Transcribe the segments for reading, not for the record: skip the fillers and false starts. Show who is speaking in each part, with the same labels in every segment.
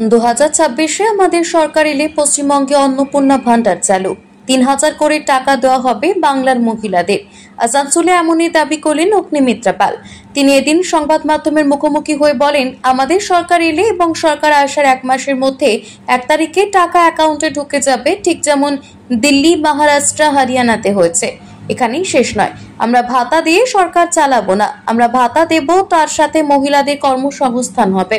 Speaker 1: 2026-এ আমাদের সরকার এলে পশ্চিমবঙ্গে অন্নপূর্ণা ভান্ডার চালু 3000 কোটি টাকা দেওয়া হবে বাংলার মহিলাদের। আসানসোলে এমনই দাবি করলেন অগ্নিমিত্রা পাল। তিনি এদিন সংবাদ মাধ্যমের মুখোমুখি হয়ে বলেন, আমাদের সরকার এলে এবং সরকার আসার 1 মাসের মধ্যে 1 তারিখে টাকা অ্যাকাউন্টে ঢুকে যাবে, ঠিক যেমন দিল্লি, মহারাষ্ট্র, হরিয়ানাতে হয়েছে। এখানেই শেষ নয়, আমরা ভাতা দিয়ে সরকার চালাবো না, আমরা ভাতা দেব, তার সাথে মহিলাদের কর্মসংস্থান হবে,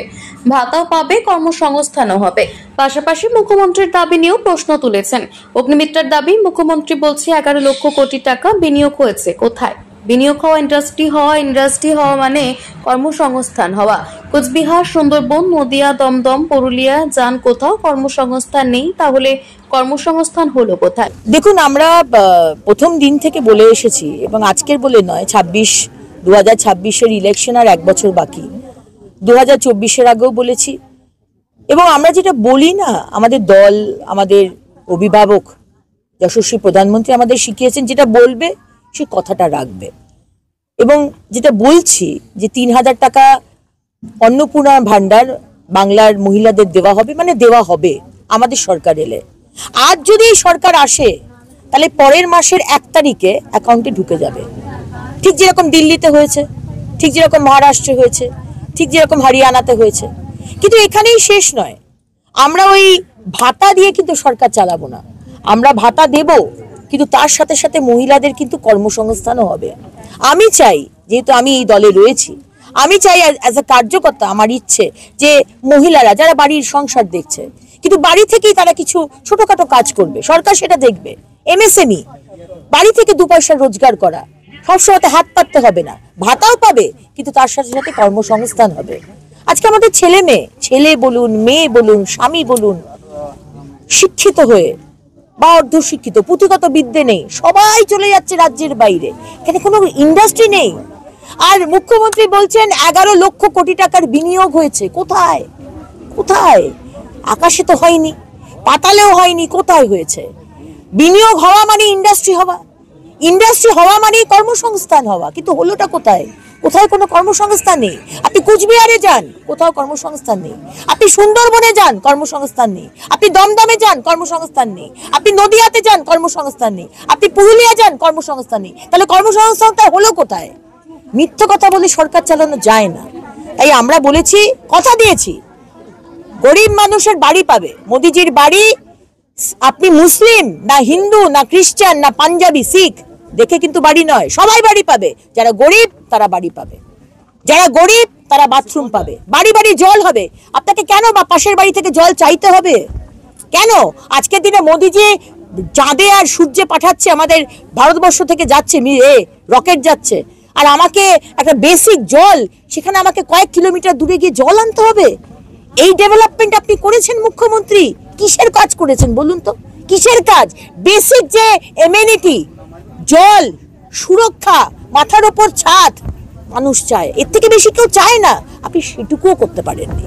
Speaker 1: ভাতাও পাবে, কর্মসংস্থানও হবে। পাশাপাশি মুখ্যমন্ত্রীর দাবি নিয়েও প্রশ্ন তুলেছেন। অগ্নিমিত্রার দাবি, মুখ্যমন্ত্রী বলছে 11 লক্ষ কোটি টাকা বিনিয়োগ হয়েছে, কোথায়? বিনিয়োগ হওয়া, ইন্ডাস্ট্রি হওয়া মানে কর্মসংস্থান হওয়া। কোচবিহার, সুন্দরবন, নদিয়া, দমদম, পুরুলিয়া যান, কোথাও কর্মসংস্থান নেই, তাহলে কর্মসংস্থান হলো কোথায়?
Speaker 2: দেখুন, আমরা প্রথম দিন থেকে বলে এসেছি এবং আজকের বলে নয়, 2026-এর ইলেকশন আর 1 বছর বাকি, 2024-এর আগেও বলেছি। এবং আমরা যেটা বলি না, আমাদের দল, আমাদের অভিভাবক যশস্বী প্রধানমন্ত্রী আমাদের শিখিয়েছেন, যেটা বলবে সে কথাটা রাখবে। এবং যেটা বলছি যে 3000 টাকা অন্নপূর্ণা ভান্ডার বাংলার মহিলাদের দেওয়া হবে, মানে দেওয়া হবে আমাদের সরকার এলে। আজ যদি এই সরকার আসে তাহলে পরের মাসের 1 তারিখে অ্যাকাউন্টে ঢুকে যাবে, ঠিক যেরকম দিল্লিতে হয়েছে, ঠিক যেরকম মহারাষ্ট্রে হয়েছে, ঠিক যেরকম হরিয়ানাতে হয়েছে। কিন্তু এখানেই শেষ নয়, আমরা ওই ভাতা দিয়ে কিন্তু সরকার চালাবো না। আমরা ভাতা দেব, কিন্তু তার সাথে সাথে মহিলাদের কিন্তু কর্মসংস্থানও হবে। আমি চাই, যেহেতু আমি এই দলে রয়েছি, আমি চাই অ্যাজ এ কার্যকর্তা, আমার ইচ্ছে যে মহিলারা যারা বাড়ির সংসার দেখছে, কিন্তু বাড়ি থেকেই তারা কিছু ছোটখাটো কাজ করবে, সরকার সেটা দেখবে। MSME, বাড়ি থেকে 2 পয়সা রোজগার করা, সবসময় হাত পাততে হবে না, ভাতাও পাবে, কিন্তু তার সাথে সাথে কর্মসংস্থান হবে। আজকে আমাদের ছেলে বলুন, মেয়ে বলুন, স্বামী বলুন, শিক্ষিত হয়ে বা অর্ধশিক্ষিত, পুঁথিগত বিদ্যে নেই, সবাই চলে যাচ্ছে রাজ্যের বাইরে, এখানে কোনো ইন্ডাস্ট্রি নেই। আর মুখ্যমন্ত্রী বলছেন 11 লক্ষ কোটি টাকার বিনিয়োগ হয়েছে, কোথায়? কোথায়? আকাশে তো হয়নি, পাতালেও হয়নি, কোথায় হয়েছে? বিনিয়োগ হওয়া মানে ইন্ডাস্ট্রি হওয়া, ইন্ডাস্ট্রি হওয়া মানে কর্মসংস্থান হওয়া, কিন্তু হলোটা কোথায়? কোথায় কোনো কর্মসংস্থান নেই। আপনি কুচবিহারে যান, কোথাও কর্মসংস্থান নেই। আপনি সুন্দরবনে যান, কর্মসংস্থান নেই। আপনি দমদমে যান, কর্মসংস্থান নেই। আপনি নদিয়াতে যান, কর্মসংস্থান নেই। আপনি পুরুলিয়া যান, কর্মসংস্থান নেই। তাহলে কর্মসংস্থানটা হলো কোথায়? মিথ্যে কথা বলে সরকার চালানো যায় না। তাই আমরা বলেছি, কথা দিয়েছি, গরিব মানুষের বাড়ি পাবে। মোদিজির বাড়ি, আপনি মুসলিম না হিন্দু না খ্রিস্টান না পাঞ্জাবি শিখ দেখে কিন্তু বাড়ি নয়, সবাই বাড়ি পাবে। যারা গরিব তারা বাড়ি পাবে, যারা গরিব তারা বাথরুম পাবে, বাড়ি বাড়ি জল হবে। আপনাকে কেন বা পাশের বাড়ি থেকে জল চাইতে হবে? কেন? আজকের দিনে মোদিজি চাঁদে আর সূর্যে পাঠাচ্ছে, আমাদের ভারতবর্ষ থেকে যাচ্ছে, রকেট যাচ্ছে, আর আমাকে একটা বেসিক জল, সেখানে আমাকে কয়েক কিলোমিটার দূরে গিয়ে জল আনতে হবে। এই ডেভেলপমেন্ট আপনি করেছেন মুখ্যমন্ত্রী, কিসের কাজ করেছেন বলুন তো? কিসের কাজ? বেসিক যে এমিনিটি, জল, সুরক্ষা, মাথার উপর ছাদ মানুষ চায়, এর থেকে বেশি কেউ চায় না। আপনি সেটুকুও করতে পারেননি।